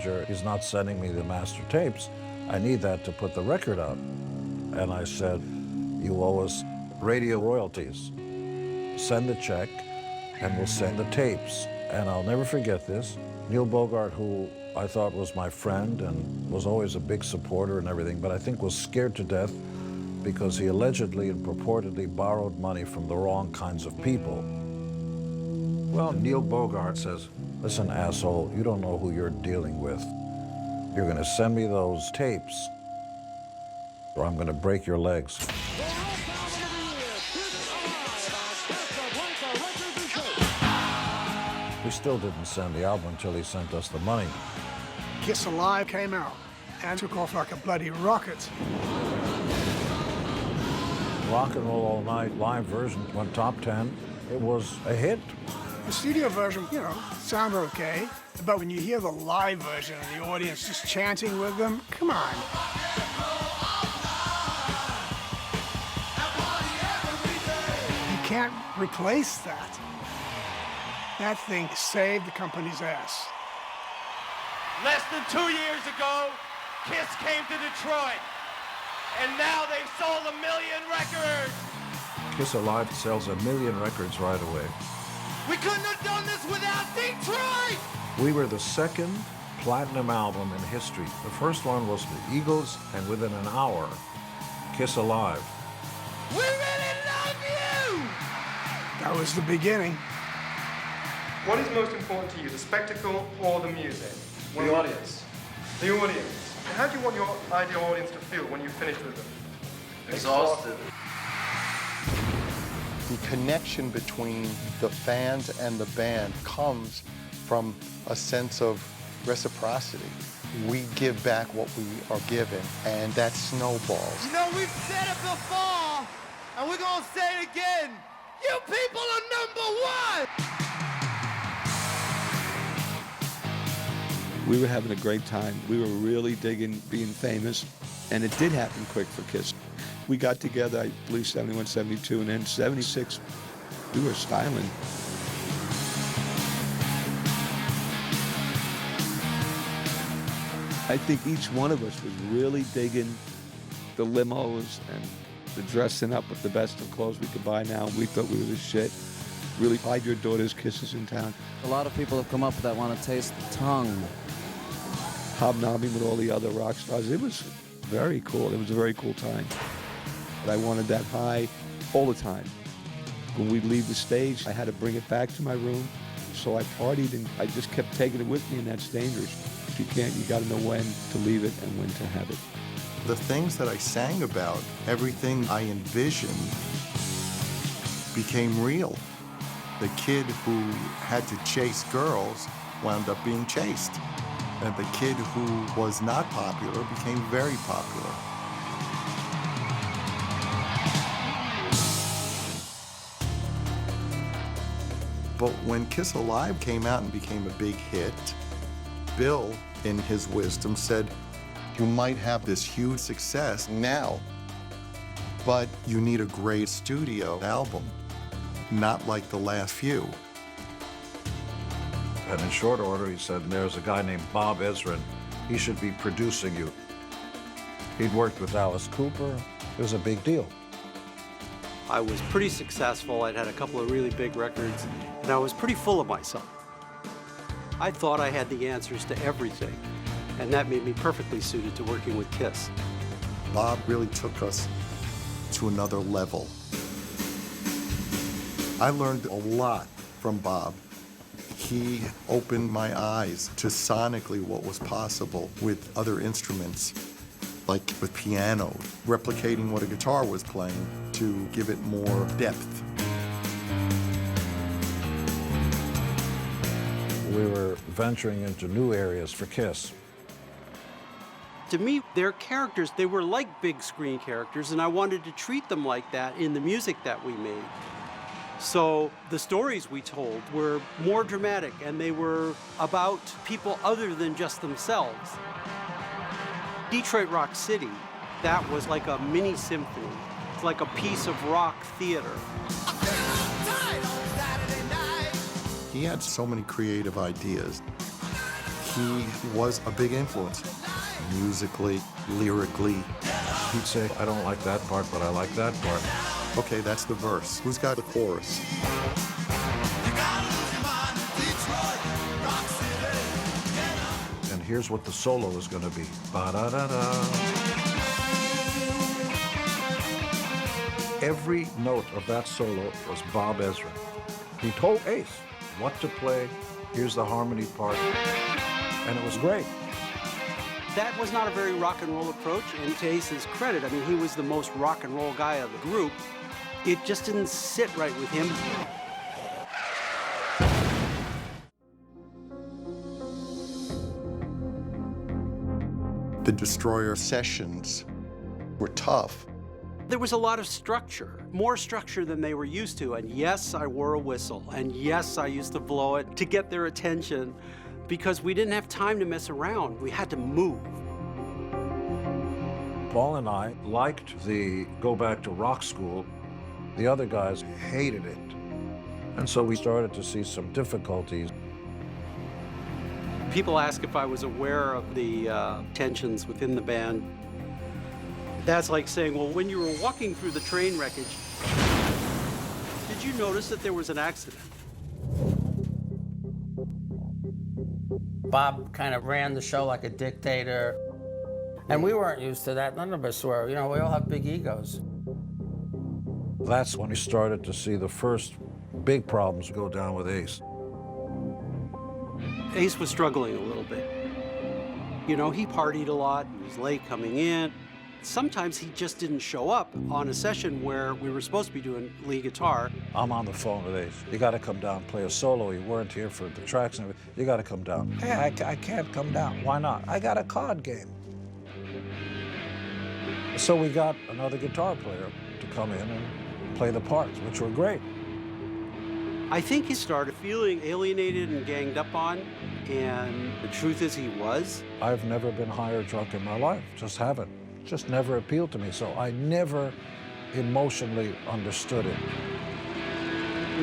He's not sending me the master tapes. I need that to put the record out. And I said, you owe us radio royalties. Send the check and we'll send the tapes. And I'll never forget this. Neil Bogart, who I thought was my friend and was always a big supporter and everything, but I think was scared to death because he allegedly and purportedly borrowed money from the wrong kinds of people. Well, Neil Bogart says, listen, asshole, you don't know who you're dealing with. You're gonna send me those tapes or I'm gonna break your legs. We still didn't send the album until he sent us the money. Kiss Alive came out and took off like a bloody rocket. Rock and Roll All Night live version went top 10. It was a hit. The studio version, you know, sounded okay, but when you hear the live version and the audience just chanting with them, come on. You can't replace that. That thing saved the company's ass. Less than 2 years ago, Kiss came to Detroit, and now they've sold 1 million records. Kiss Alive sells 1 million records right away. We couldn't have done this without Detroit! We were the second platinum album in history. The first one was the Eagles, and within an hour, Kiss Alive. We really love you! That was the beginning. What is most important to you, the spectacle or the music? The audience. The audience. How do you want your ideal audience to feel when you finish with them? Exhausted. The connection between the fans and the band comes from a sense of reciprocity. We give back what we are given, and that snowballs. You know, we've said it before, and we're gonna say it again. You people are number one! We were having a great time. We were really digging being famous, and it did happen quick for Kiss. We got together, I believe, 71, 72, and then 76, we were styling. I think each one of us was really digging the limos and the dressing up with the best of clothes we could buy now. We thought we were the shit. Really hide your daughter's kisses in town. A lot of people have come up that want to taste the tongue. Hobnobbing with all the other rock stars. It was very cool. It was a very cool time. But I wanted that high all the time. When we'd leave the stage, I had to bring it back to my room. So I partied and I just kept taking it with me, and that's dangerous. If you can't, you got to know when to leave it and when to have it. The things that I sang about, everything I envisioned became real. The kid who had to chase girls wound up being chased. And the kid who was not popular became very popular. But when Kiss Alive came out and became a big hit, Bill, in his wisdom, said, you might have this huge success now, but you need a great studio album, not like the last few. And in short order, he said, there's a guy named Bob Ezrin. He should be producing you. He'd worked with Alice Cooper. It was a big deal. I was pretty successful. I'd had a couple of really big records, and I was pretty full of myself. I thought I had the answers to everything, and that made me perfectly suited to working with Kiss. Bob really took us to another level. I learned a lot from Bob. He opened my eyes to sonically what was possible with other instruments, like with piano, replicating what a guitar was playing to give it more depth. We were venturing into new areas for Kiss. To me, their characters, they were like big screen characters, and I wanted to treat them like that in the music that we made. So the stories we told were more dramatic, and they were about people other than just themselves. Detroit Rock City, that was like a mini symphony. It's like a piece of rock theater. He had so many creative ideas. he was a big influence, musically, lyrically. He'd say, I don't like that part, but I like that part. Okay, that's the verse. Who's got the chorus? And here's what the solo is going to be. Ba-da-da-da. Every note of that solo was Bob Ezrin. He told Ace what to play. Here's the harmony part. And it was great. That was not a very rock and roll approach, and to Ace's credit, I mean, he was the most rock and roll guy of the group. It just didn't sit right with him. The Destroyer sessions were tough. There was a lot of structure, more structure than they were used to. And yes, I wore a whistle. And yes, I used to blow it to get their attention because we didn't have time to mess around. We had to move. Paul and I liked the go back to rock school. The other guys hated it. And so we started to see some difficulties. People ask if I was aware of the tensions within the band. That's like saying, well, when you were walking through the train wreckage, did you notice that there was an accident? Bob kind of ran the show like a dictator, and we weren't used to that. None of us were. You know, we all have big egos. That's when we started to see the first big problems go down with Ace. Ace was struggling a little bit. You know, he partied a lot, he was late coming in. Sometimes he just didn't show up on a session where we were supposed to be doing lead guitar. I'm on the phone with Ace. You got to come down, play a solo. You weren't here for the tracks and everything. You got to come down. Hey, I can't come down. Why not? I got a card game. So we got another guitar player to come in and play the parts, which were great. I think he started feeling alienated and ganged up on, and the truth is he was. I've never been high or drunk in my life, just haven't. Just never appealed to me, so I never emotionally understood it.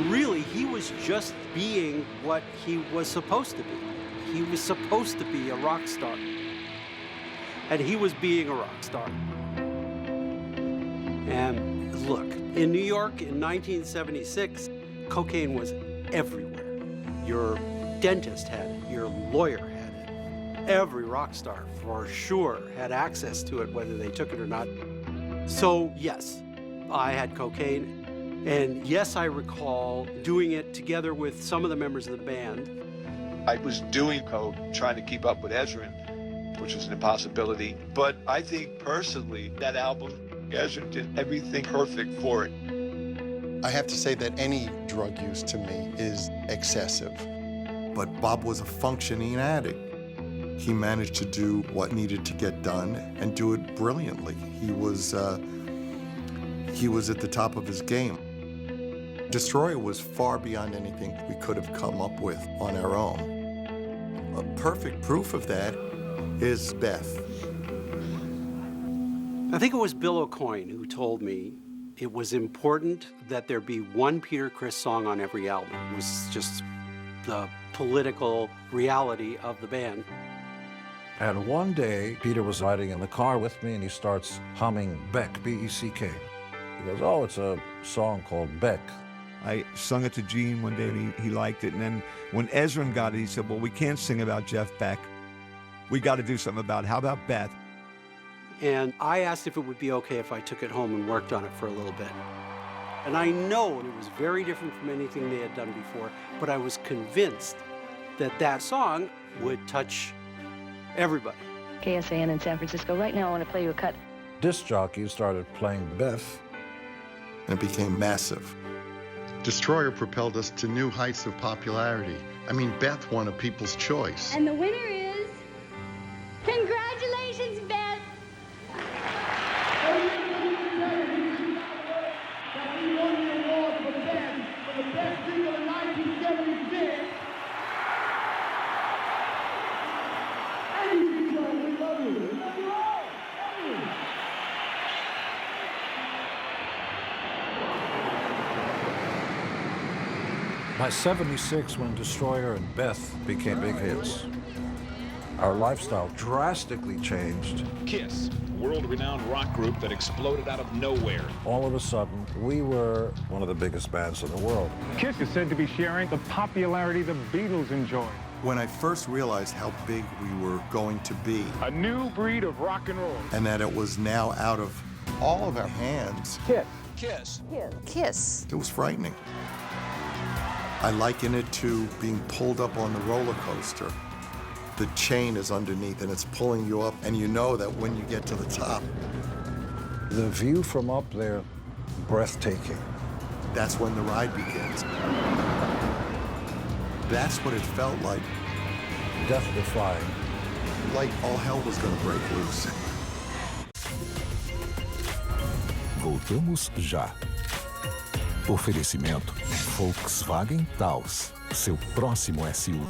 Really, he was just being what he was supposed to be. He was supposed to be a rock star. And he was being a rock star. And look, in New York in 1976, cocaine was everywhere. Your dentist had it, your lawyer had it. Every rock star, for sure, had access to it, whether they took it or not. So, yes, I had cocaine. And yes, I recall doing it together with some of the members of the band. I was doing coke, trying to keep up with Ezrin, which was an impossibility. But I think personally, that album, Ezrin did everything perfect for it. I have to say that any drug use to me is excessive. But Bob was a functioning addict. He managed to do what needed to get done and do it brilliantly. He was at the top of his game. Destroyer was far beyond anything we could have come up with on our own. A perfect proof of that is Beth. I think it was Bill O'Coin who told me it was important that there be one Peter Criss song on every album. It was just the political reality of the band. And one day, Peter was riding in the car with me, and he starts humming Beck, B-E-C-K. He goes, oh, it's a song called Beck. I sung it to Gene one day, and he liked it. And then when Ezrin got it, he said, well, we can't sing about Jeff Beck. We got to do something about it. How about Beth? And I asked if it would be okay if I took it home and worked on it for a little bit. And I know it was very different from anything they had done before, but I was convinced that that song would touch everybody. KSAN in San Francisco. Right now, I want to play you a cut. Disc jockeys started playing Beth. And it became massive. Destroyer propelled us to new heights of popularity. I mean, Beth won a People's Choice. And the winner is... Congratulations, Beth! By '76, when Destroyer and Beth became big hits, Our lifestyle drastically changed. Kiss, a world-renowned rock group that exploded out of nowhere. All of a sudden, we were one of the biggest bands in the world. Kiss is said to be sharing the popularity the Beatles enjoyed. When I first realized how big we were going to be, A new breed of rock and roll. and that it was now out of all of our hands, Kiss. Kiss. Kiss. it was frightening. I liken it to being pulled up on the roller coaster. The chain is underneath and it's pulling you up, and you know that when you get to the top, The view from up there, breathtaking. that's when the ride begins. That's what it felt like. Death-defying. Like all hell was gonna break loose. Voltamos já. Oferecimento Volkswagen Taos, seu próximo SUV.